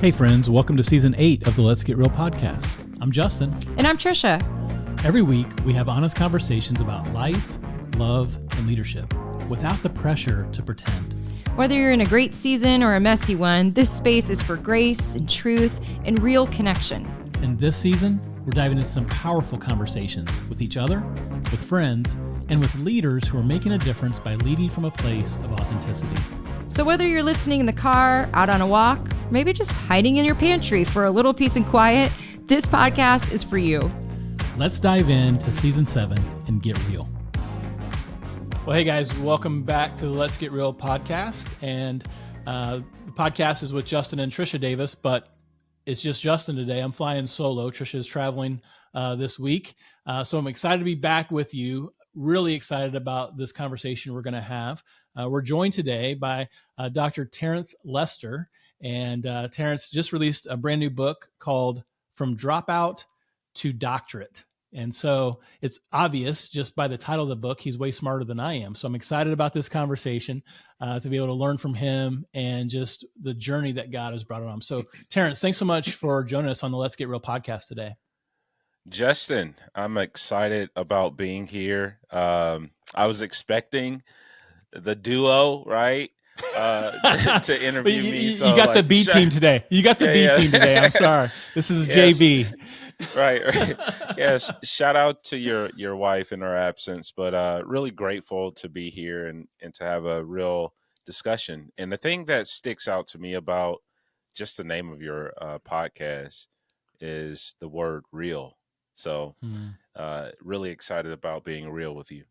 Hey friends, welcome to season 8 of the Let's Get Real podcast. I'm Justin. And I'm Trisha. Every week, we have honest conversations about life, love, and leadership without the pressure to pretend. Whether you're in a great season or a messy one, this space is for grace and truth and real connection. In this season, we're diving into some powerful conversations with each other, with friends, and with leaders who are making a difference by leading from a place of authenticity. So whether you're listening in the car, out on a walk, maybe just hiding in your pantry for a little peace and quiet, this podcast is for you. Let's dive into season 7 and get real. Well, hey guys, welcome back to the Let's Get Real podcast. And the podcast is with Justin and Trisha Davis, but it's just Justin today. I'm flying solo. Trisha is traveling this week. So I'm excited to be back with you. Really excited about this conversation we're going to have. We're joined today by Dr. Terence Lester. And Terence just released a brand new book called From Dropout to Doctorate. And so it's obvious just by the title of the book, he's way smarter than I am. So I'm excited about this conversation to be able to learn from him and just the journey that God has brought on. So Terence, thanks so much for joining us on the Let's Get Real podcast today. Justin, I'm excited about being here. I was expecting the duo, right? To interview me. So you got the B team today. You got the B team today. I'm sorry. This is yes. JB. Right. Yes. Shout out to your wife in her absence, but really grateful to be here and to have a real discussion. And the thing that sticks out to me about just the name of your podcast is the word real. So really excited about being real with you.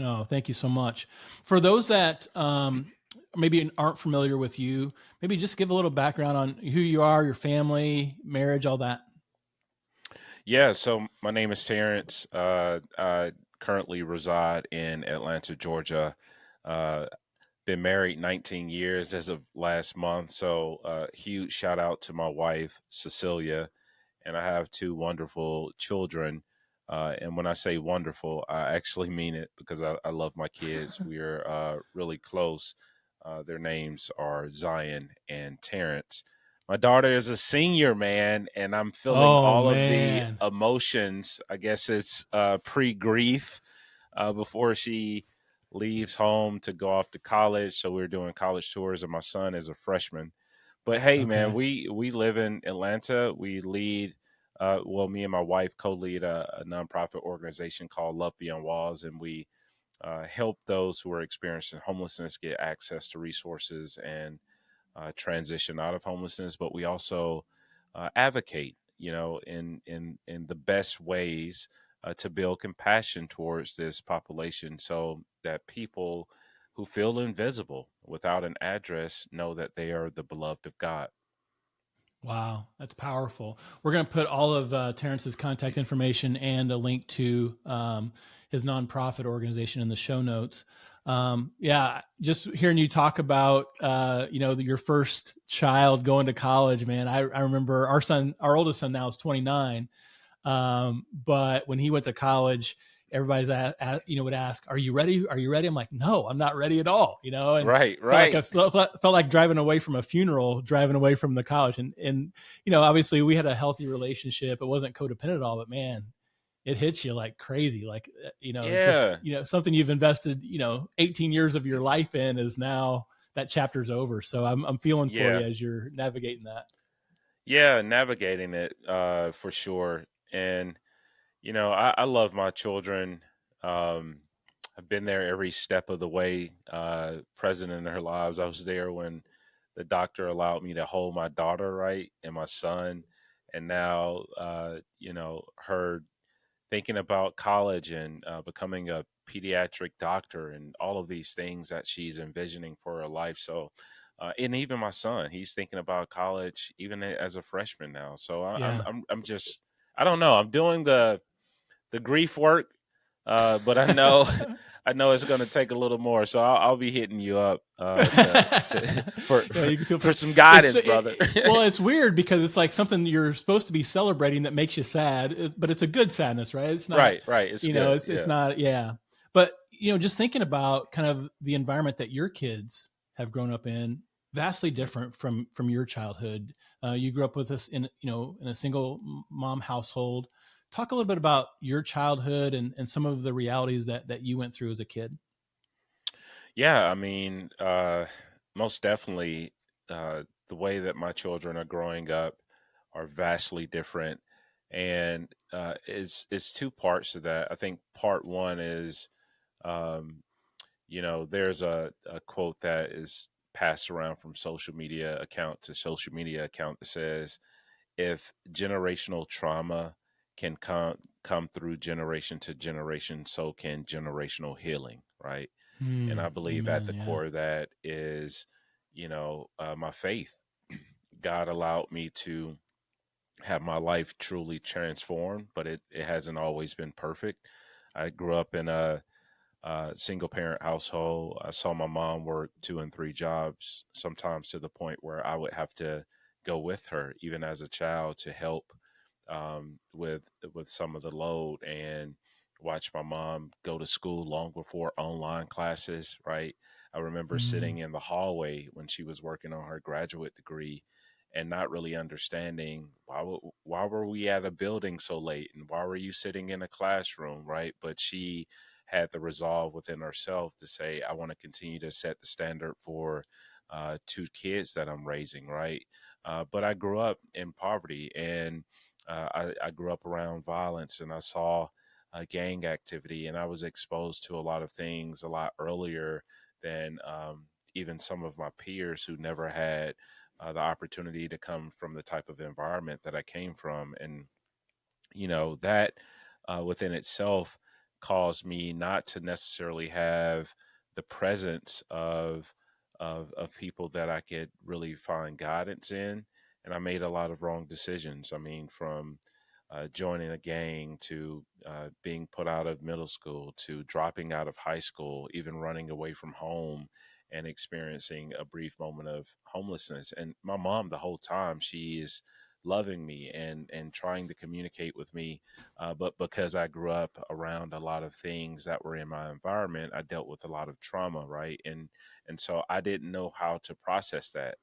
Oh, thank you so much. For those that maybe aren't familiar with you, maybe just give a little background on who you are, your family, marriage, all that. Yeah, so my name is Terence. I currently reside in Atlanta, Georgia. Been married 19 years as of last month. So huge shout out to my wife, Cecilia. And I have 2 wonderful children. And when I say wonderful, I actually mean it because I love my kids. We are really close. Their names are Zion and Terrence. My daughter is a senior, man, and I'm feeling all of the emotions. I guess it's pre-grief before she leaves home to go off to college. So we're doing college tours, and my son is a freshman. But hey, man, we live in Atlanta. We lead, me and my wife co-lead a nonprofit organization called Love Beyond Walls, and we help those who are experiencing homelessness get access to resources and transition out of homelessness. But we also advocate, in the best ways to build compassion towards this population, so that people who feel invisible without an address know that they are the beloved of God. Wow, that's powerful. We're going to put all of Terence's contact information and a link to his nonprofit organization in the show notes. Just hearing you talk about, your first child going to college, man. I remember our oldest son now is 29. But when he went to college, everybody's would ask, "Are you ready? Are you ready?" I'm like, "No, I'm not ready at all." And right. I felt like driving away from a funeral, driving away from the college, and obviously we had a healthy relationship. It wasn't codependent at all, but man, it hits you like crazy. Like it's just, something you've invested 18 years of your life in is now that chapter's over. So I'm feeling for you as you're navigating that. Yeah, navigating it for sure. And I love my children. I've been there every step of the way, present in their lives. I was there when the doctor allowed me to hold my daughter, right, and my son. And now, her thinking about college and becoming a pediatric doctor and all of these things that she's envisioning for her life. So, and even my son, he's thinking about college, even as a freshman now. So I'm just, I don't know. I'm doing the grief work, but I know it's going to take a little more. So I'll be hitting you up for some guidance, brother. It's weird because it's like something you're supposed to be celebrating that makes you sad, but it's a good sadness, right? It's not right. It's it's not, But just thinking about kind of the environment that your kids have grown up in, vastly different from your childhood. You grew up with us in in a single mom household. Talk a little bit about your childhood and some of the realities that you went through as a kid. Yeah, I mean, most definitely, the way that my children are growing up are vastly different, and it's two parts to that. I think part one is, um, there's a quote that is passed around from social media account to social media account that says, "If generational trauma can come through generation to generation, so can generational healing." Right. And I believe at Amen. the Yeah. core of that is, my faith. God allowed me to have my life truly transformed, but it hasn't always been perfect. I grew up in a single parent household. I saw my mom work two and three jobs, sometimes to the point where I would have to go with her, even as a child, to help with some of the load and watch my mom go to school long before online classes. Right, I remember Mm, sitting in the hallway when she was working on her graduate degree and not really understanding why were we at a building so late and why were you sitting in a classroom, right? But she had the resolve within herself to say, I want to continue to set the standard for two kids that I'm raising, right? But I grew up in poverty, and I grew up around violence, and I saw gang activity, and I was exposed to a lot of things a lot earlier than even some of my peers who never had the opportunity to come from the type of environment that I came from. And that within itself caused me not to necessarily have the presence of people that I could really find guidance in, and I made a lot of wrong decisions. I mean, from joining a gang to being put out of middle school to dropping out of high school, even running away from home and experiencing a brief moment of homelessness. And my mom, the whole time, she is loving me and trying to communicate with me, but because I grew up around a lot of things that were in my environment, I dealt with a lot of trauma, right? And so I didn't know how to process that.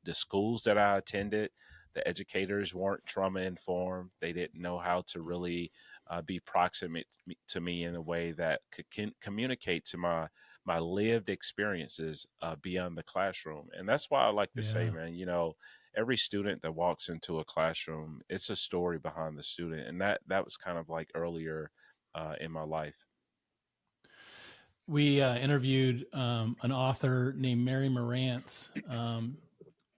The schools that I attended, the educators weren't trauma informed. They didn't know how to really be proximate to me in a way that could communicate to my lived experiences beyond the classroom. And that's why I like to say, yeah. man, every student that walks into a classroom, it's a story behind the student, and that was kind of like earlier in my life. We interviewed an author named Mary Morantz,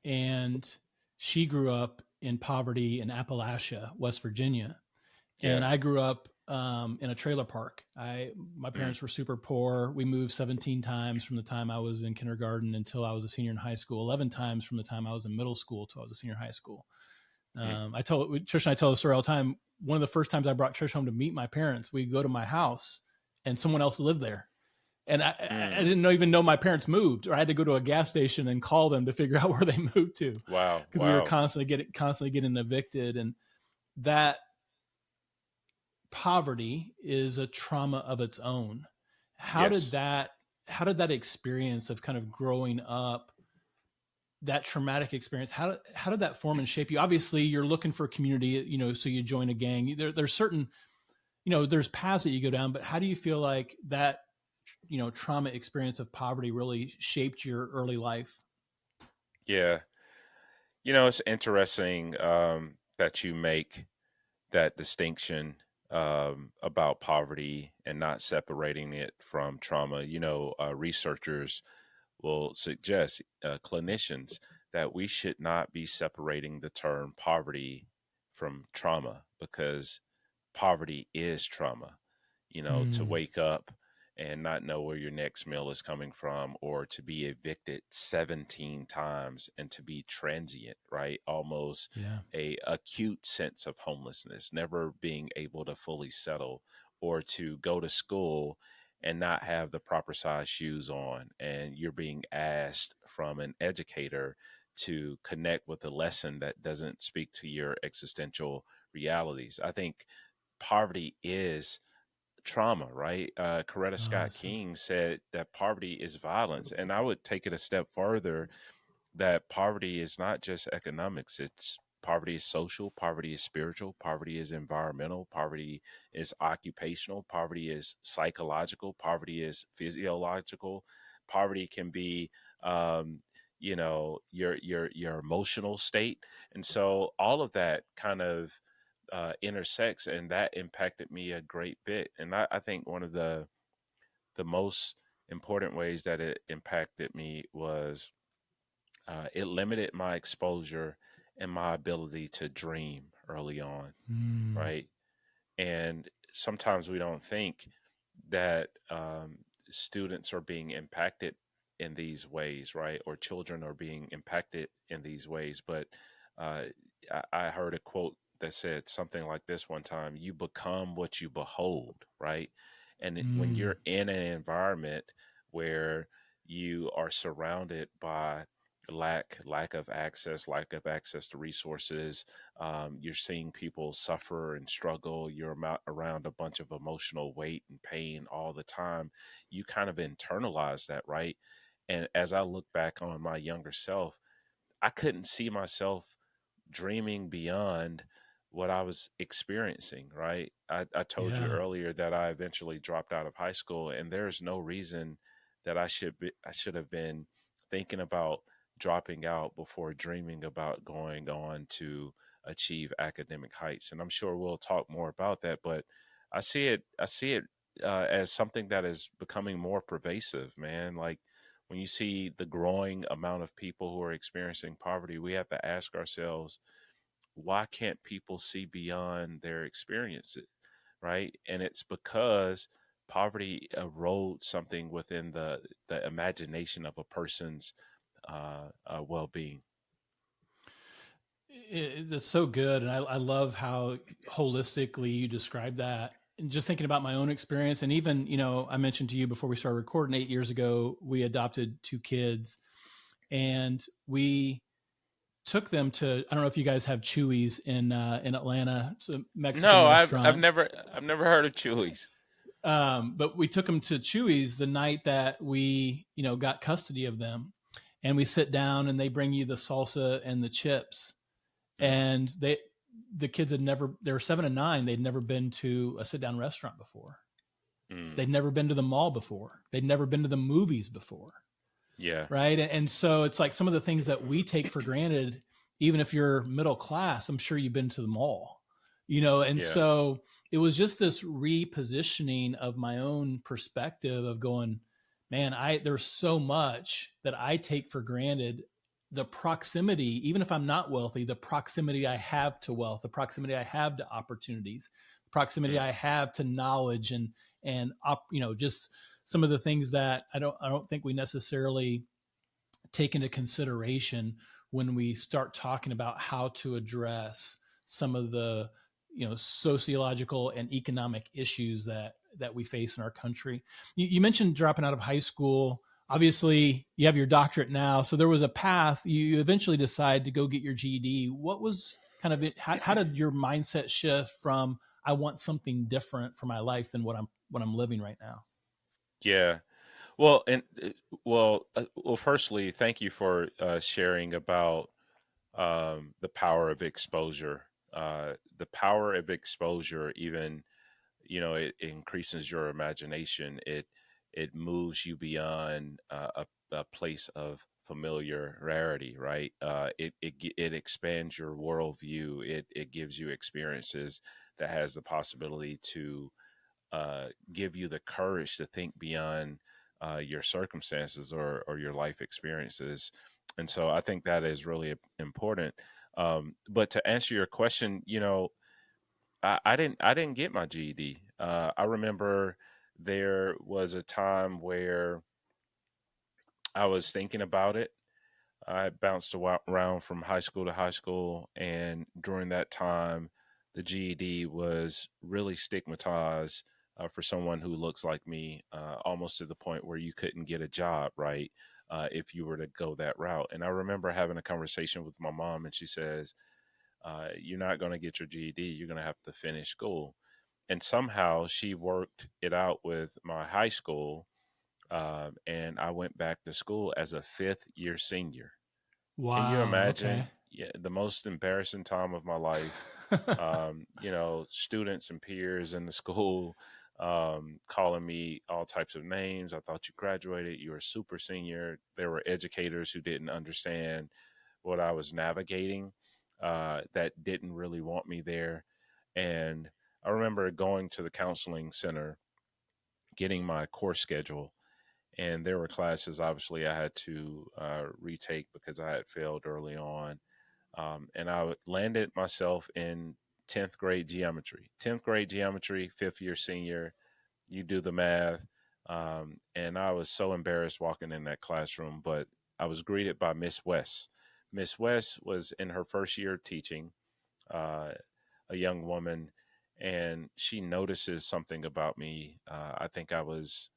and she grew up in poverty in Appalachia, West Virginia, and Yeah. I grew up in a trailer park. My Mm, parents were super poor. We moved 17 times from the time I was in kindergarten until I was a senior in high school. 11 times from the time I was in middle school till I was a senior in high school. mm, I told Trish and I tell the story all the time. One of the first times I brought Trish home to meet my parents, we go to my house, and someone else lived there, and I mm. didn't even know my parents moved, or I had to go to a gas station and call them to figure out where they moved to, Wow. because we were Wow. constantly getting evicted, and that poverty is a trauma of its own. How did Yes. that how did that experience of kind of growing up, that traumatic experience, how did that form and shape you? Obviously, you're looking for community, so you join a gang. There's certain, there's paths that you go down, but how do you feel like that, trauma experience of poverty really shaped your early life? Yeah. It's interesting that you make that distinction about poverty and not separating it from trauma. Researchers will suggest, clinicians, that we should not be separating the term poverty from trauma, because poverty is trauma. To Mm, wake up and not know where your next meal is coming from, or to be evicted 17 times and to be transient, right? Almost yeah. a acute sense of homelessness, never being able to fully settle, or to go to school and not have the proper size shoes on, and you're being asked from an educator to connect with a lesson that doesn't speak to your existential realities. I think poverty is trauma, right? Coretta Oh, I Scott see. King said that poverty is violence. And I would take it a step further, that poverty is not just economics. It's poverty is social, poverty is spiritual, poverty is environmental, poverty is occupational, poverty is psychological, poverty is physiological. Poverty can be your emotional state. And so all of that kind of intersects, and that impacted me a great bit. And I think one of the most important ways that it impacted me was it limited my exposure and my ability to dream early on, Mm, right? And sometimes we don't think that students are being impacted in these ways, right? Or children are being impacted in these ways. But uh, I heard a quote that said something like this one time: you become what you behold, right? When mm, you're in an environment where you are surrounded by lack of access to resources, you're seeing people suffer and struggle. You're around a bunch of emotional weight and pain all the time. You kind of internalize that, right? And as I look back on my younger self, I couldn't see myself dreaming beyond what I was experiencing, right? I told you yeah. earlier that I eventually dropped out of high school, and there's no reason that I should have been thinking about dropping out before dreaming about going on to achieve academic heights. And I'm sure we'll talk more about that, but I see it as something that is becoming more pervasive, man. Like when you see the growing amount of people who are experiencing poverty, we have to ask ourselves, why can't people see beyond their experiences, right? And it's because poverty erodes something within the imagination of a person's well-being. It's so good. And I love how holistically you describe that. And just thinking about my own experience, and even, I mentioned to you before we started recording, 8 years ago, we adopted two kids, and we took them to, I don't know if you guys have Chewy's in Atlanta. It's a Mexican No, I've restaurant. never heard of Chewy's. But we took them to Chewy's the night that we, got custody of them. And we sit down and they bring you the salsa and the chips. Mm, And the kids had never, they were 7 and 9. They'd never been to a sit down restaurant before. mm, They'd never been to the mall before. They'd never been to the movies before. yeah, Right. And so it's like some of the things that we take for granted, even if you're middle class, I'm sure you've been to the mall, and yeah, so it was just this repositioning of my own perspective of going, man, there's so much that I take for granted. The proximity, even if I'm not wealthy, the proximity I have to wealth, the proximity I have to opportunities, the proximity mm, I have to knowledge and just some of the things that I don't think we necessarily take into consideration when we start talking about how to address some of the sociological and economic issues that we face in our country. You mentioned dropping out of high school. Obviously you have your doctorate now, so there was a path. You eventually decide to go get your GED. What was kind of it, how did your mindset shift from I want something different for my life than what I'm living right now? yeah. Well, well, firstly, thank you for sharing about the power of exposure. The power of exposure, even, it increases your imagination. It moves you beyond a place of familiarity, right? It expands your worldview. It gives you experiences that has the possibility to give you the courage to think beyond your circumstances or your life experiences. And so I think that is really important. But to answer your question, I didn't get my GED. I remember there was a time where I was thinking about it. I bounced around from high school to high school, and during that time, the GED was really stigmatized for someone who looks like me, almost to the point where you couldn't get a job, right? If you were to go that route. And I remember having a conversation with my mom, and she says, "You're not going to get your GED. You're going to have to finish school." and somehow she worked it out with my high school, and I went back to school as a fifth year senior. Can you Wow. imagine? Okay. Yeah, the most embarrassing time of my life. Students and peers in the school calling me all types of names. I thought you graduated. You were a super senior. There were educators who didn't understand what I was navigating, that didn't really want me there. And I remember going to the counseling center, getting my course schedule, and there were classes obviously I had to retake because I had failed early on. And I landed myself in 10th grade geometry. 10th grade geometry, fifth year senior, you do the math. And I was so embarrassed walking in that classroom, but I was greeted by Miss West. Miss West was in her first year of teaching, uh, a young woman, and she notices something about me. I think I was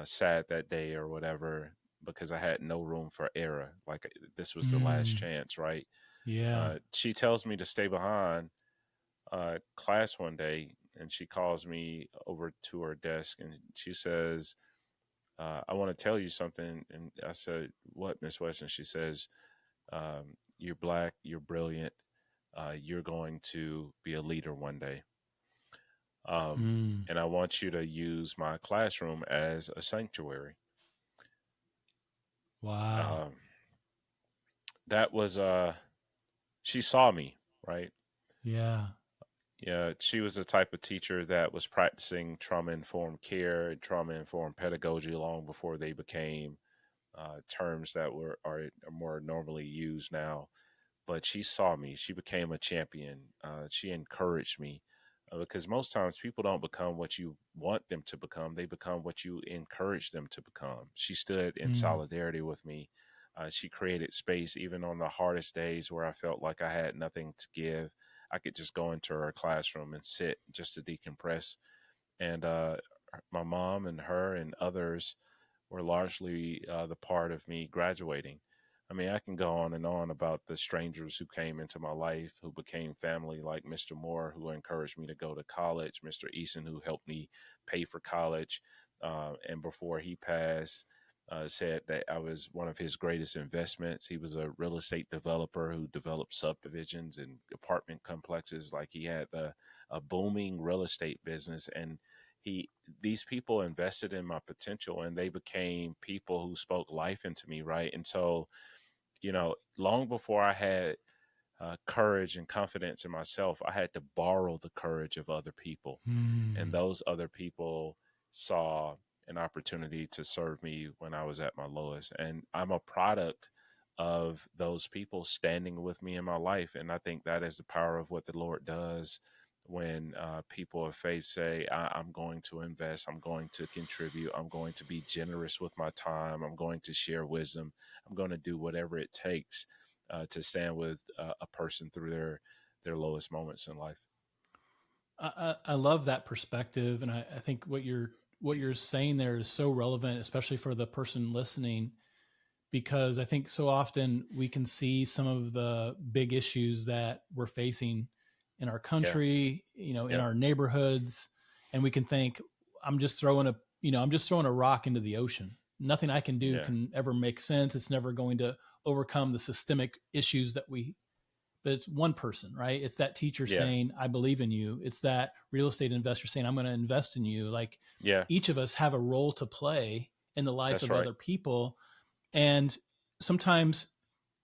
sad that day or whatever because I had no room for error. Like this was the last Mm, chance, right? yeah. She tells me to stay behind class one day, and she calls me over to her desk and she says, I want to tell you something. And I said, "What, Miss West?" And she says, "You're black, you're brilliant, you're going to be a leader one day. Um, Mm, and I want you to use my classroom as a sanctuary." wow. Um, that was, she saw me, right? Yeah. Yeah, she was the type of teacher that was practicing trauma informed care and trauma informed pedagogy long before they became terms that are more normally used now. But she saw me. She became a champion. She encouraged me, because most times people don't become what you want them to become. They become what you encourage them to become. She stood in Mm, solidarity with me. She created space even on the hardest days where I felt like I had nothing to give. I could just go into her classroom and sit just to decompress. And my mom and her and others were largely the part of me graduating. I mean, I can go on and on about the strangers who came into my life, who became family, like Mr. Moore, who encouraged me to go to college, Mr. Eason, who helped me pay for college. And before he passed, said that I was one of his greatest investments. He was a real estate developer who developed subdivisions and apartment complexes. Like he had a booming real estate business, and he these people invested in my potential, and they became people who spoke life into me, right? And so, long before I had courage and confidence in myself, I had to borrow the courage of other people. And mm, those other people saw an opportunity to serve me when I was at my lowest. And I'm a product of those people standing with me in my life. And I think that is the power of what the Lord does when people of faith say, I'm going to invest, I'm going to contribute, I'm going to be generous with my time, I'm going to share wisdom, I'm going to do whatever it takes to stand with a person through their lowest moments in life. I love that perspective, and I think what you're saying there is so relevant, especially for the person listening, because I think so often we can see some of the big issues that we're facing in our Yeah, country, in yeah, our neighborhoods, and we can think, I'm just throwing a rock into the ocean. Nothing I can do yeah, can ever make sense. It's never going to overcome the systemic issues that we but it's one person, right? It's that teacher yeah, saying, I believe in you. It's that real estate investor saying, I'm going to invest in you. Like yeah. each of us have a role to play in the life That's of right. other people. And sometimes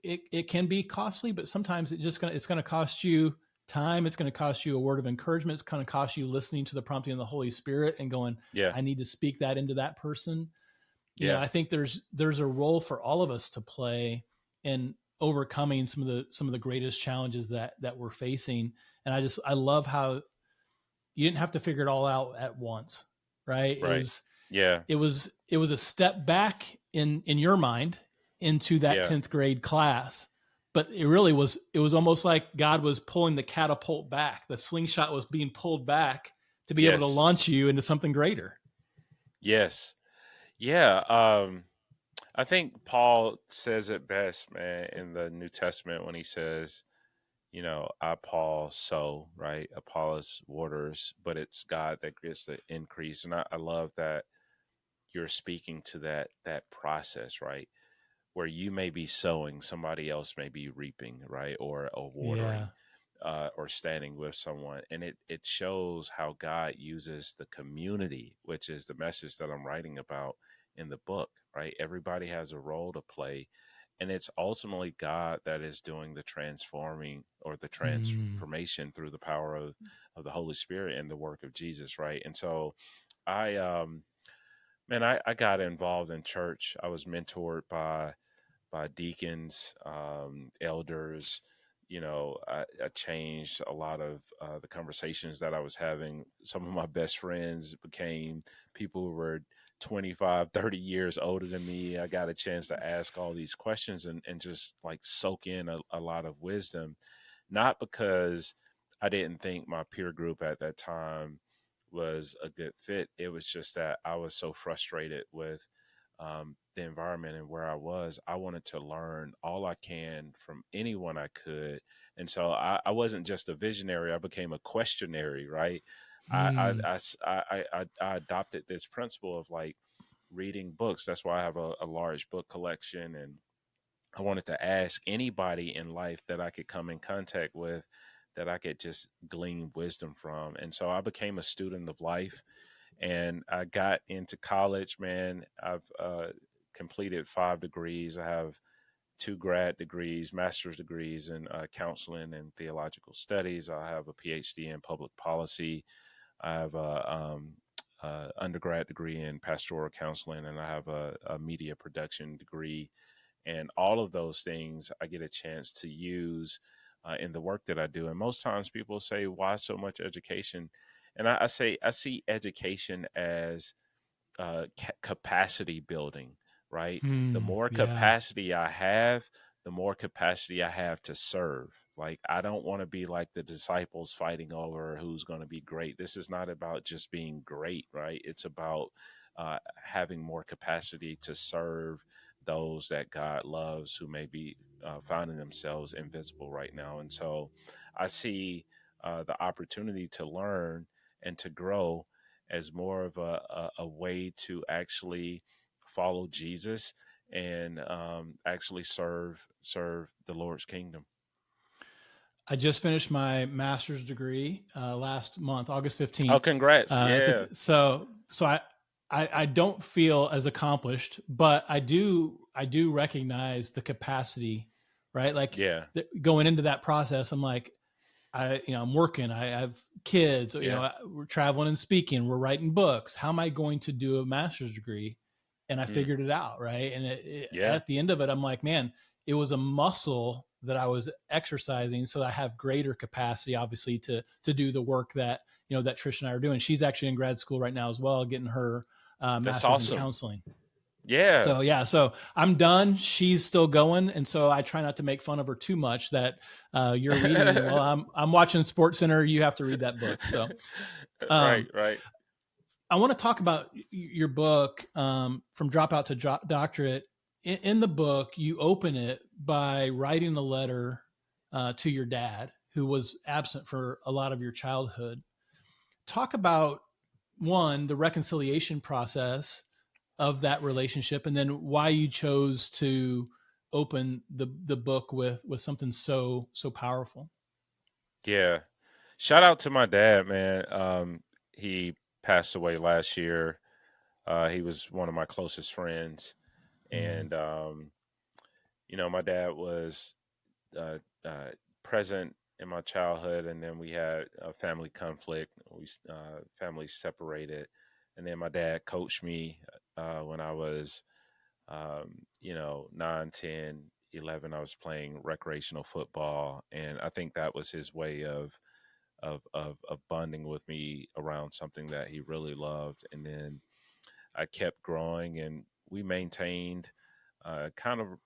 it can be costly, but sometimes it's going to cost you time. It's going to cost you a word of encouragement. It's going to cost you listening to the prompting of the Holy Spirit and going, Yeah, I need to speak that into that person. yeah, I think there's a role for all of us to play in overcoming some of the greatest challenges that we're facing. And I love how you didn't have to figure it all out at once, right? right. Yeah, It was a step back in your mind into that yeah, 10th grade class. But it was almost like God was pulling the catapult back. The slingshot was being pulled back to be able to yes, launch you into something greater. yes, yeah. I think Paul says it best, man, in the New Testament when he says, I Paul sow, right? Apollos waters, but it's God that gets the increase. And I love that you're speaking to that process, right? Where you may be sowing, somebody else may be reaping, right? Or Yeah. watering, or standing with someone. And it shows how God uses the community, which is the message that I'm writing about in the book, right? Everybody has a role to play. And it's ultimately God that is doing the transforming or the Mm. transformation through the power of the Holy Spirit and the work of Jesus, right? And so I man, I got involved in church. I was mentored by deacons, elders. I changed a lot of the conversations that I was having. Some of my best friends became people who were 25, 30 years older than me. I got a chance to ask all these questions and just like soak in a lot of wisdom, not because I didn't think my peer group at that time was a good fit. It was just that I was so frustrated with the environment and where I was. I wanted to learn all I can from anyone I could. And so I wasn't just a visionary, I became a questionary, right? Mm. I adopted this principle of like reading books. That's why I have a large book collection. And I wanted to ask anybody in life that I could come in contact with that I could just glean wisdom from. And so I became a student of life and I got into college, man. I've completed 5 degrees. I have 2 grad degrees, master's degrees in counseling and theological studies. I have a PhD in public policy. I have a undergrad degree in pastoral counseling, and I have a media production degree. And all of those things I get a chance to use in the work that I do. And most times people say, why so much education? And I say, I see education as capacity building, right? The Mm. more Yeah. capacity the more capacity I have to serve. Like, I don't want to be like the disciples fighting over who's going to be great. This is not about just being great, right? It's about having more capacity to serve those that God loves who may be finding themselves invisible right now. And so I see the opportunity to learn and to grow as more of a way to actually follow Jesus and actually serve the Lord's kingdom. I just finished my master's degree last month, August Oh, 15th. congrats! Yeah, So I don't feel as accomplished, but I do recognize the capacity, right? Like yeah, going into that process, I'm like, I'm working, I have kids, yeah, we're traveling and speaking, we're writing books. How am I going to do a master's degree? And I mm, figured it out, right? And yeah. at the end of it, I'm like, man, it was a muscle that I was exercising, so I have greater capacity, obviously, to do the work that that Trish and I are doing. She's actually in grad school right now as well, getting her That's master's in awesome. counseling. Yeah. So yeah, so I'm done. She's still going, and so I try not to make fun of her too much. That you're reading, and while I'm watching Sports Center, you have to read that book. So Right, um, right. I want to talk about your book, From Dropout to Doctorate. In the book, you open it by writing a letter to your dad, who was absent for a lot of your childhood. Talk about one, the reconciliation process of that relationship, and then why you chose to open the book with something so powerful. Yeah. Shout out to my dad, man. He passed away last year. He was one of my closest friends, Mm. and my dad was uh, uh, present in my childhood, and then we had a family conflict. We family separated, and then my dad coached me when I was, 9, 10, 11. I was playing recreational football, and I think that was his way of bonding with me around something that he really loved. And then I kept growing, and we maintained kind of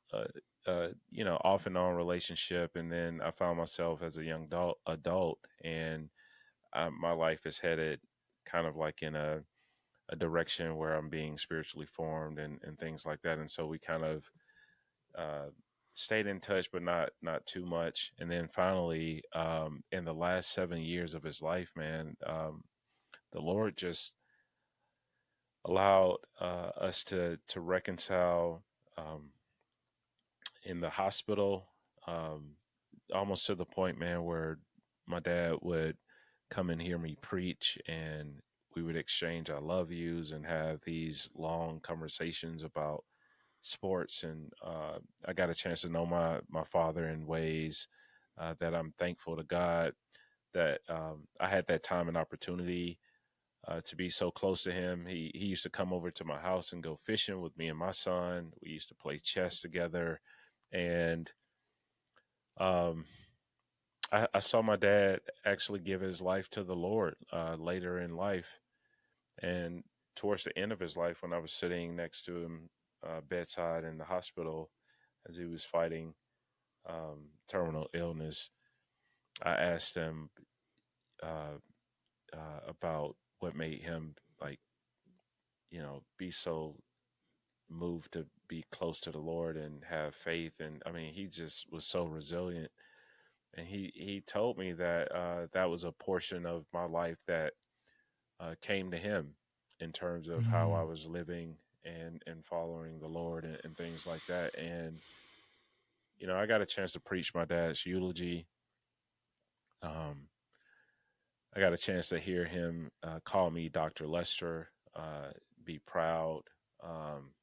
off and on relationship. And then I found myself as a young adult, and my life is headed kind of like in a direction where I'm being spiritually formed and things like that. And so we kind of uh, stayed in touch, but not too much. And then finally, in the last 7 years of his life, man, the Lord just allowed us to reconcile um, in the hospital, um, almost to the point, man, where my dad would come and hear me preach, and we would exchange "I love yous" and have these long conversations about sports. And I got a chance to know my father in ways that I'm thankful to God that I had that time and opportunity to be so close to him. He used to come over to my house and go fishing with me and my son. We used to play chess together, and um, I saw my dad actually give his life to the Lord later in life, and towards the end of his life, when I was sitting next to him bedside in the hospital as he was fighting terminal illness, I asked him uh, about what made him, like, be so moved to be close to the Lord and have faith. And I mean, he just was so resilient. And he told me that that was a portion of my life that came to him in terms of how I Mm. was living and following the Lord and things like that. And I got a chance to preach my dad's eulogy. Um, I got a chance to hear him call me Dr. Lester, be proud, um,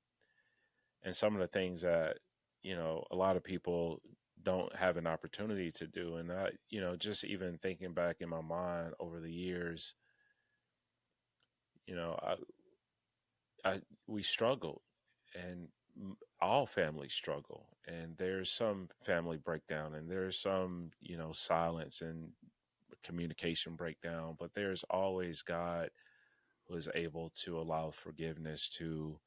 and some of the things that a lot of people don't have an opportunity to do. And I, just even thinking back in my mind over the years, you know, I we struggled, and all families struggle, and there's some family breakdown, and there's some silence and communication breakdown, but there's always God who is able to allow forgiveness to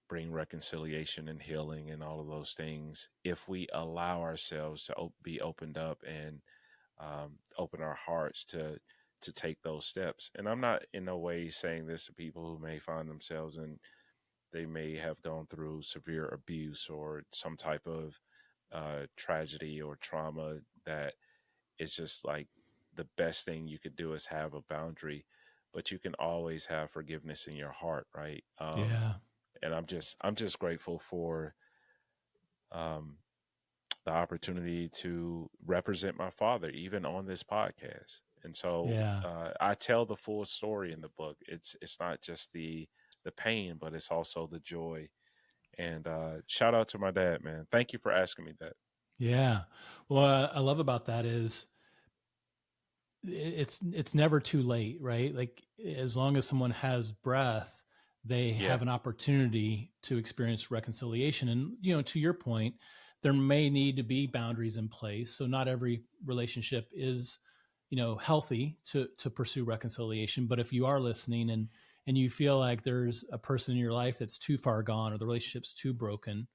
bring reconciliation and healing and all of those things if we allow ourselves to be opened up and open our hearts to take those steps. And I'm not in no way saying this to people who may find themselves in they may have gone through severe abuse or some type of tragedy or trauma that it's just like the best thing you could do is have a boundary, but you can always have forgiveness in your heart, right? Yeah. And I'm just grateful for um, the opportunity to represent my father, even on this podcast. And so Yeah. I tell the full story in the book. It's not just the pain, but it's also the joy. And shout out to my dad, man. Thank you for asking me that. Yeah. What I love about that is it's never too late, right? Like as long as someone has breath, they Yeah, have an opportunity to experience reconciliation. And to your point, there may need to be boundaries in place. So not every relationship is, healthy to pursue reconciliation. But if you are listening and you feel like there's a person in your life that's too far gone or the relationship's too broken,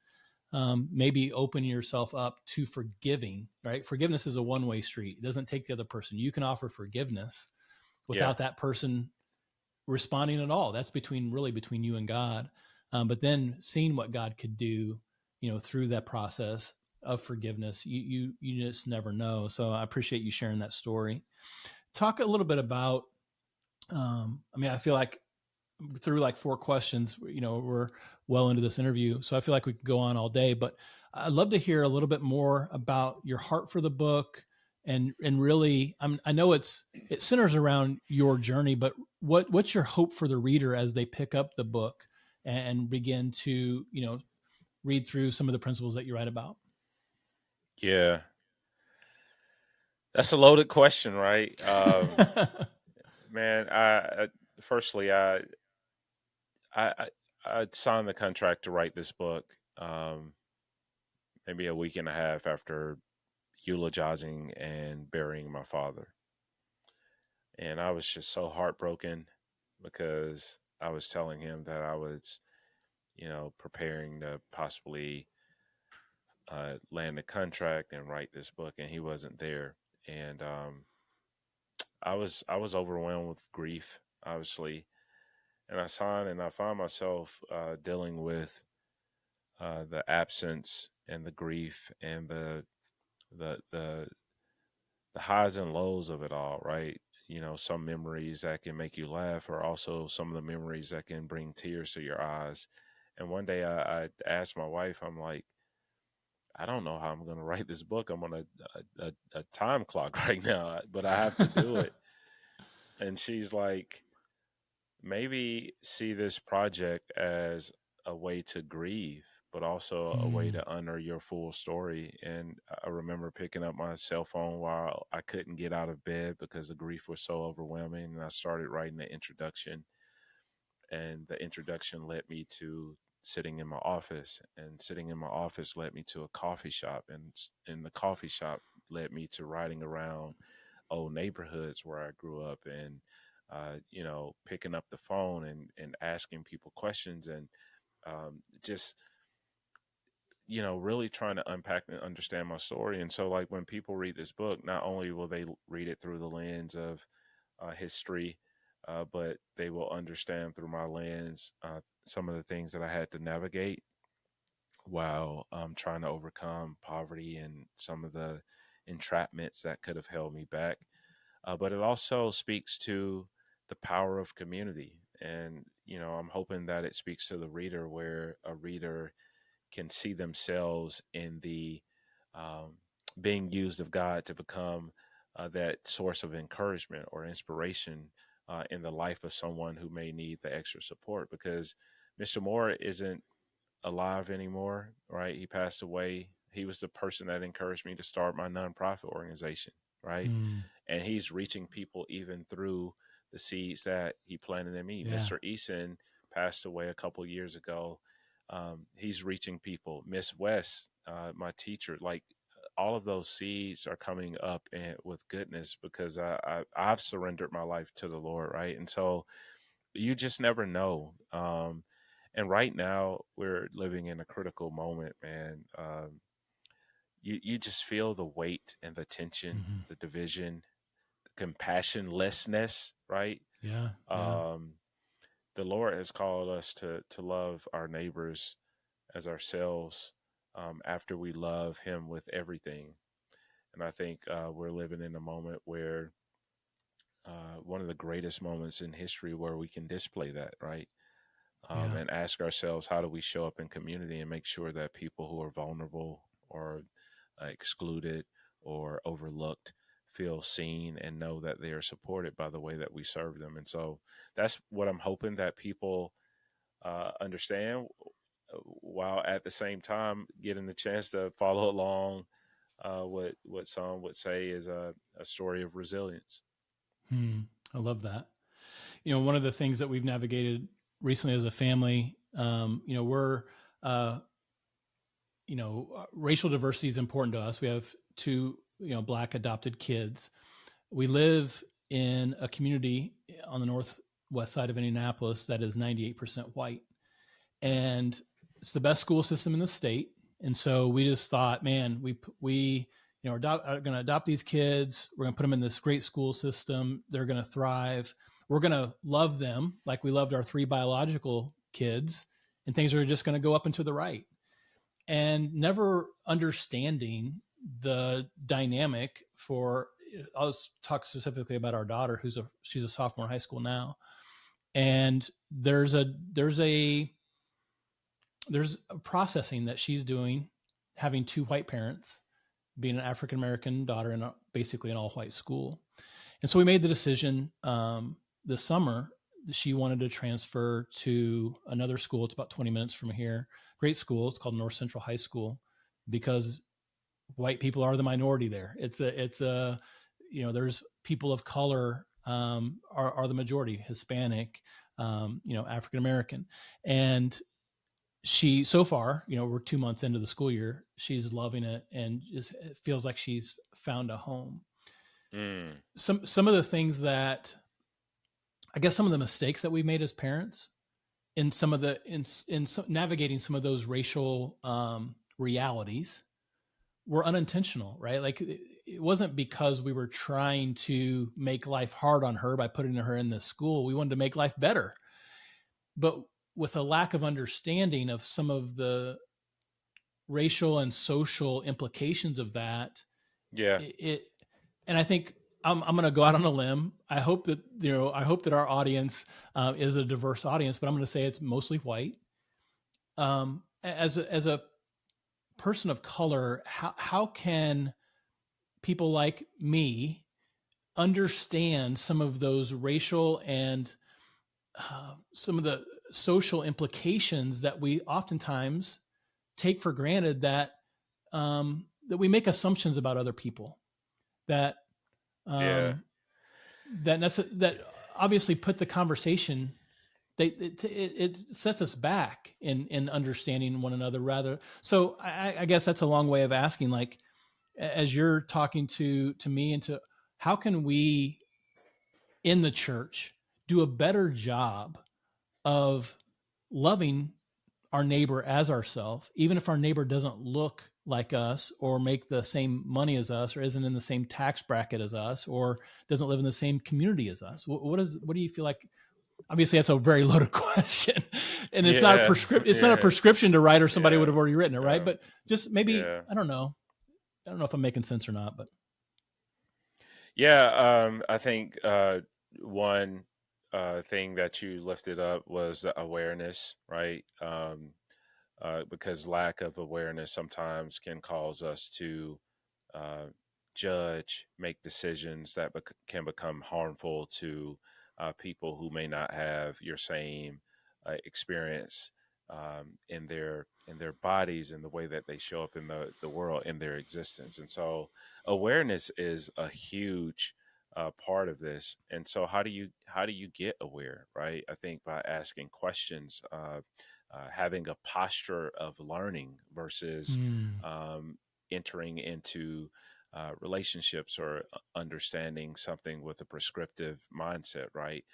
maybe open yourself up to forgiving, right? Forgiveness is a one-way street. It doesn't take the other person. You can offer forgiveness yeah, without that person responding at all. That's between you and God. But then seeing what God could do, through that process of forgiveness, you just never know. So I appreciate you sharing that story. Talk a little bit about. I mean, I feel like through like four questions, we're well into this interview, so I feel like we could go on all day, but I'd love to hear a little bit more about your heart for the book. And really, I know it centers around your journey, but what's your hope for the reader as they pick up the book and begin to read through some of the principles that you write about? yeah. That's a loaded question, right? Man, firstly, I I signed the contract to write this book maybe a week and a half after eulogizing and burying my father. And I was just so heartbroken because I was telling him that I was, preparing to possibly land the contract and write this book, and he wasn't there. And I was overwhelmed with grief, obviously. And I signed, and I found myself dealing with the absence and the grief and the the the highs and lows of it all, right? You know, some memories that can make you laugh, or also some of the memories that can bring tears to your eyes. And one day I asked my wife, I'm like, I don't know how I'm going to write this book. I'm on a time clock right now, but I have to do it. And she's like, maybe see this project as a way to grieve, but also a way Hmm. to honor your full story. And I remember picking up my cell phone while I couldn't get out of bed because the grief was so overwhelming. And I started writing the introduction, and the introduction led me to sitting in my office, and sitting in my office led me to a coffee shop, and in the coffee shop led me to riding around old neighborhoods where I grew up, and you know, picking up the phone and asking people questions, and just, you know, really trying to unpack and understand my story. And so, like, when people read this book, not only will they read it through the lens of history, but they will understand through my lens some of the things that I had to navigate while trying to overcome poverty and some of the entrapments that could have held me back. But it also speaks to the power of community. And, you know, I'm hoping that it speaks to the reader, where a reader can see themselves in the um, being used of God to become that source of encouragement or inspiration in the life of someone who may need the extra support. Because Mr. Moore isn't alive anymore, right? He passed away. He was the person that encouraged me to start my nonprofit organization, right? Hmm. And he's reaching people even through the seeds that he planted in me. Yeah. Mr. Eason passed away a couple years ago. He's reaching people. Miss West, my teacher, like, all of those seeds are coming up and with goodness, because I've surrendered my life to the Lord, right? And so you just never know. And right now we're living in a critical moment, man. You just feel the weight and the tension, Hmm. the division, the compassionlessness, right? Yeah. Yeah. Um, the Lord has called us to love our neighbors as ourselves, after we love Him with everything. And I think we're living in a moment where one of the greatest moments in history where we can display that, right? Yeah. And ask ourselves, how do we show up in community and make sure that people who are vulnerable or excluded or overlooked feel seen and know that they are supported by the way that we serve them. And so that's what I'm hoping that people understand, while at the same time getting the chance to follow along what some would say is a story of resilience. Hmm. I love that. You know, one of the things that we've navigated recently as a family, you know, we're, uh, racial diversity is important to us. We have two, Black adopted kids. We live in a community on the northwest side of Indianapolis that is 98% white. Mm, And it's the best school system in the state. And so we just thought, man, we are going to adopt these kids. We're going to put them in this great school system. They're going to thrive. We're going to love them like we loved our three biological kids, and things are just going to go up and to the right. And never understanding the dynamic for, I'll talk specifically about our daughter, she's a sophomore in high school now. And there's a processing that she's doing, having two white parents, being an African American daughter in basically an all white school. And so we made the decision this summer. She wanted to transfer to another school. It's about 20 minutes from here. Great school. It's called North Central High School, because white people are the minority there. There's people of color are the majority, Hispanic, African American. And she, so far, we're 2 months into the school year, she's loving it, and just it feels like she's found a home. mm, Some of the things that, I guess, some of the mistakes that we made as parents in some of the in navigating some of those racial realities were unintentional, right? Like, it wasn't because we were trying to make life hard on her by putting her in this school. We wanted to make life better, but with a lack of understanding of some of the racial and social implications of that, Yeah. and I think I'm going to go out on a limb. I hope that our audience is a diverse audience, but I'm going to say it's mostly white. As a person of color, how can people like me understand some of those racial and some of the social implications that we oftentimes take for granted, that we make assumptions about other people that Yeah. um, that obviously put the conversation, it sets us back in understanding one another rather. So I guess that's a long way of asking, like, as you're talking to me and to, how can we in the church do a better job of loving our neighbor as ourselves, even if our neighbor doesn't look like us or make the same money as us or isn't in the same tax bracket as us or doesn't live in the same community as us. What do you feel like? Obviously that's a very loaded question, and it's not a Yeah. prescription. It's not a Yeah. prescription to write, or somebody would Yeah. have already written it, right? Yeah. But just maybe, Yeah. I don't know if I'm making sense or not, but Yeah. I think one thing that you lifted up was the awareness, right? Because lack of awareness sometimes can cause us to uh, judge, make decisions that can become harmful to people who may not have your same experience in their bodies and the way that they show up in the world in their existence. And so awareness is a huge part of this. And so how do you get aware, right? I think by asking questions, having a posture of learning versus mm, um, entering into relationships or understanding something with a prescriptive mindset, right?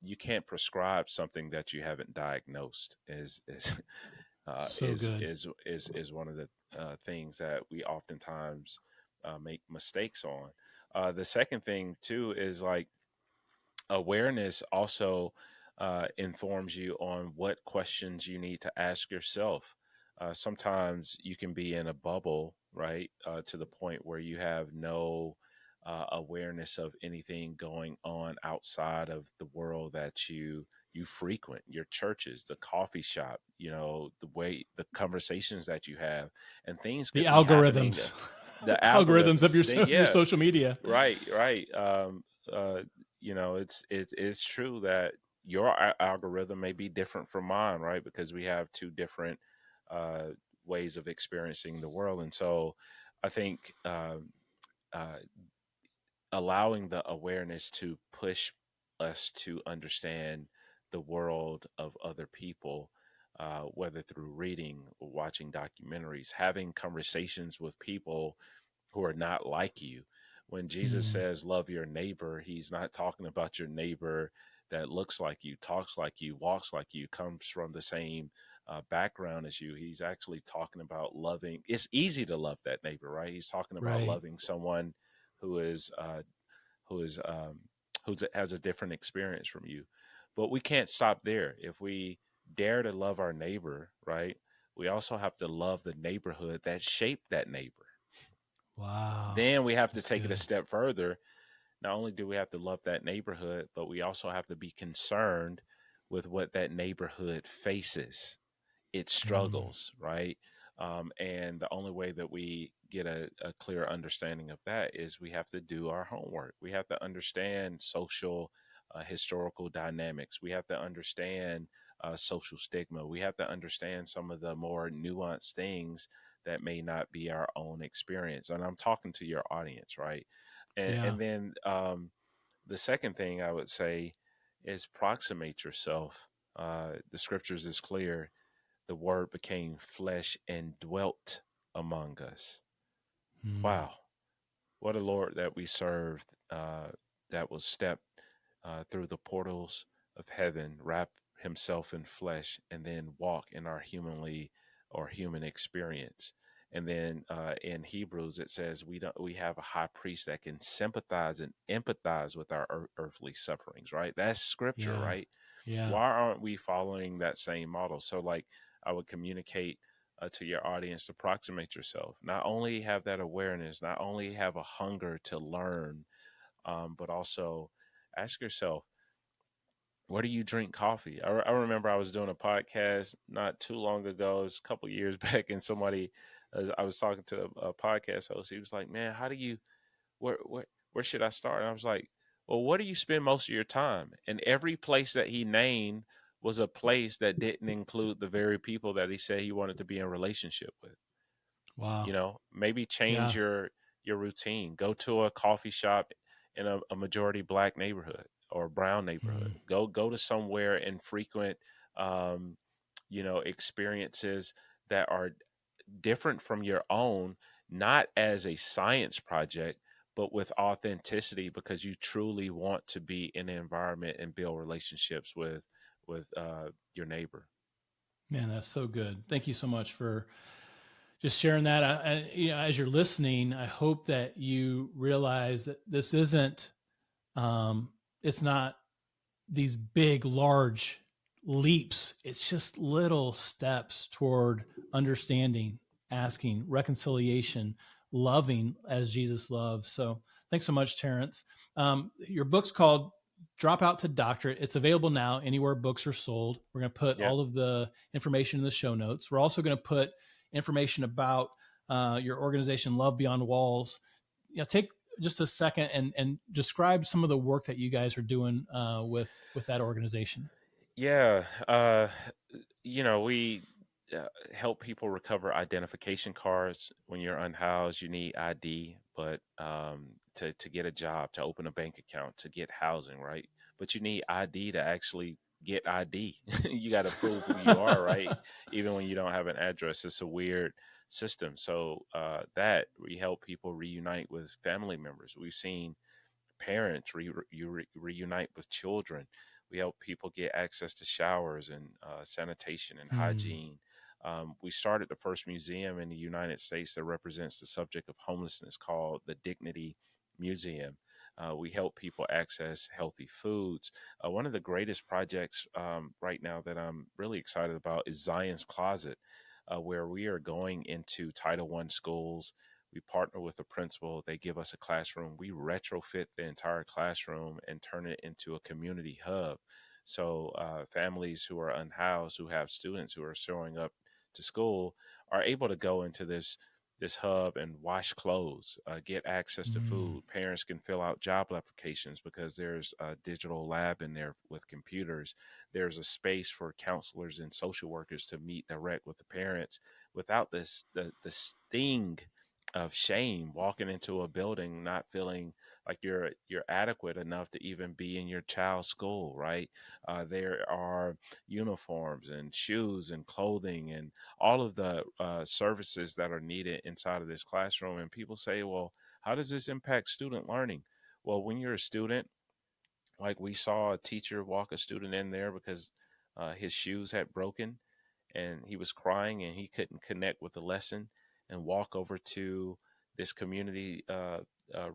You can't prescribe something that you haven't diagnosed. so good. Is one of the things that we oftentimes make mistakes on. The second thing too is like awareness also informs you on what questions you need to ask yourself. Sometimes you can be in a bubble, right, to the point where you have no awareness of anything going on outside of the world that you frequent, your churches, the coffee shop, the way the conversations that you have, and things The could be happening. algorithms, The algorithms of algorithms, your yeah, social media. right, right. Uh, it's true that your algorithm may be different from mine, right? Because we have two different uh, ways of experiencing the world, and so I think uh, allowing the awareness to push us to understand the world of other people, whether through reading or watching documentaries, having conversations with people who are not like you. When Jesus Mm, says, love your neighbor, he's not talking about your neighbor that looks like you, talks like you, walks like you, comes from the same background as you. He's actually talking about loving. It's easy to love that neighbor, right? He's talking about right. loving someone who is who is who has a different experience from you. But we can't stop there. If we dare to love our neighbor, right, we also have to love the neighborhood that shaped that neighbor. Wow. Then we have to That's take it a good. step further. Not only do we have to love that neighborhood, but we also have to be concerned with what that neighborhood faces, its Mm, struggles, right? And the only way that we get a clear understanding of that is we have to do our homework. We have to understand social, historical dynamics. We have to understand social stigma. We have to understand some of the more nuanced things that may not be our own experience. And I'm talking to your audience, right? yeah. And then the second thing I would say is proximate yourself. The scriptures is clear. The word became flesh and dwelt among us. Mm, Wow. What a Lord that we served, that was stepped through the portals of heaven, wrap himself in flesh, and then walk in our human experience. And then in Hebrews it says we have a high priest that can sympathize and empathize with our earthly sufferings, right? That's scripture, yeah. right? Yeah. Why aren't we following that same model? So like I would communicate to your audience, approximate yourself. Not only have that awareness, not only have a hunger to learn, but also ask yourself, where do you drink coffee? I remember I was doing a podcast not too long ago, it was a couple years back, and somebody, I was talking to a podcast host. He was like, "Man, how do you, where, where should I start?" And I was like, "Well, where do you spend most of your time?" And every place that he named was a place that didn't include the very people that he said he wanted to be in relationship with. Wow. Maybe change Yeah. your routine. Go to a coffee shop in a majority black neighborhood or brown neighborhood. Mm. Go to somewhere and frequent um, experiences that are different from your own, not as a science project, but with authenticity, because you truly want to be in an environment and build relationships with your neighbor. Man, that's so good. Thank you so much for just sharing that. And as you're listening, I hope that you realize that this isn't, it's not these big, large leaps. It's just little steps toward understanding, asking, reconciliation, loving as Jesus loves. So thanks so much, Terence. Your book's called Dropout to Doctorate. It's available now anywhere books are sold. We're going to put Yeah. all of the information in the show notes. We're also going to put information about your organization, Love Beyond Walls. Take just a second and describe some of the work that you guys are doing with that organization. Yeah. We help people recover identification cards. When you're unhoused, you need ID, but to get a job, to open a bank account, to get housing, right? But you need ID to actually get ID. You got to prove who you are, right? Even when you don't have an address. It's a weird system. So that we help people reunite with family members. We've seen parents reunite with children. We help people get access to showers and sanitation and hygiene. We started the first museum in the United States that represents the subject of homelessness, called the Dignity Museum. We help people access healthy foods. One of the greatest projects right now that I'm really excited about is Zion's Closet, where we are going into Title I schools. We partner with the principal. They give us a classroom. We retrofit the entire classroom and turn it into a community hub. So families who are unhoused, who have students who are showing up to school, are able to go into this hub and wash clothes, get access to food. Parents can fill out job applications because there's a digital lab in there with computers. There's a space for counselors and social workers to meet direct with the parents without the sting of shame, walking into a building not feeling like you're adequate enough to even be in your child's school, right? There are uniforms and shoes and clothing and all of the services that are needed inside of this classroom. And people say, well, how does this impact student learning? Well, when you're a student, like we saw a teacher walk a student in there because his shoes had broken and he was crying and he couldn't connect with the lesson, and walk over to this community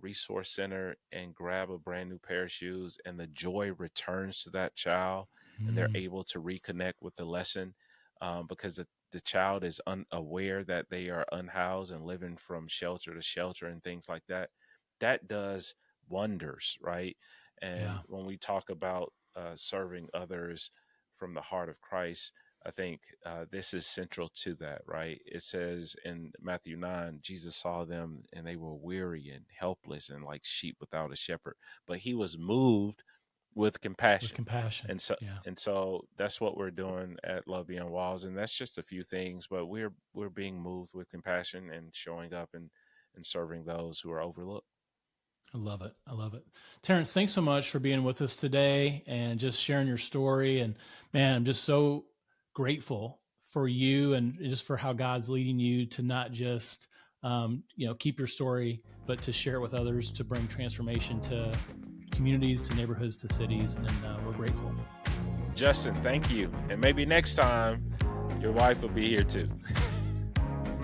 resource center and grab a brand new pair of shoes, and the joy returns to that child and they're able to reconnect with the lesson because the child is unaware that they are unhoused and living from shelter to shelter and things like that. That does wonders, right? And when we talk about serving others from the heart of Christ, I think this is central to that, right? It says in Matthew 9, Jesus saw them and they were weary and helpless and like sheep without a shepherd, but he was moved with compassion. With compassion. And so that's what we're doing at Love Beyond Walls. And that's just a few things, but we're being moved with compassion and showing up and serving those who are overlooked. I love it. I love it. Terence, thanks so much for being with us today and just sharing your story. And man, I'm just so grateful for you and just for how God's leading you to not just, keep your story, but to share it with others, to bring transformation to communities, to neighborhoods, to cities. And we're grateful. Justin, thank you. And maybe next time your wife will be here too.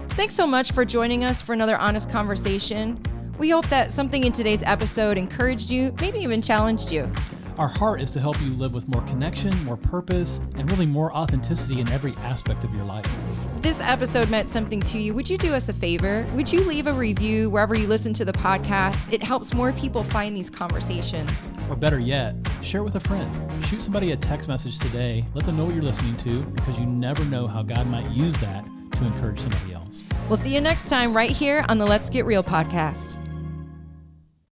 Thanks so much for joining us for another honest conversation. We hope that something in today's episode encouraged you, maybe even challenged you. Our heart is to help you live with more connection, more purpose, and really more authenticity in every aspect of your life. If this episode meant something to you, would you do us a favor? Would you leave a review wherever you listen to the podcast? It helps more people find these conversations. Or better yet, share it with a friend. Shoot somebody a text message today. Let them know what you're listening to, because you never know how God might use that to encourage somebody else. We'll see you next time right here on the Let's Get Real podcast.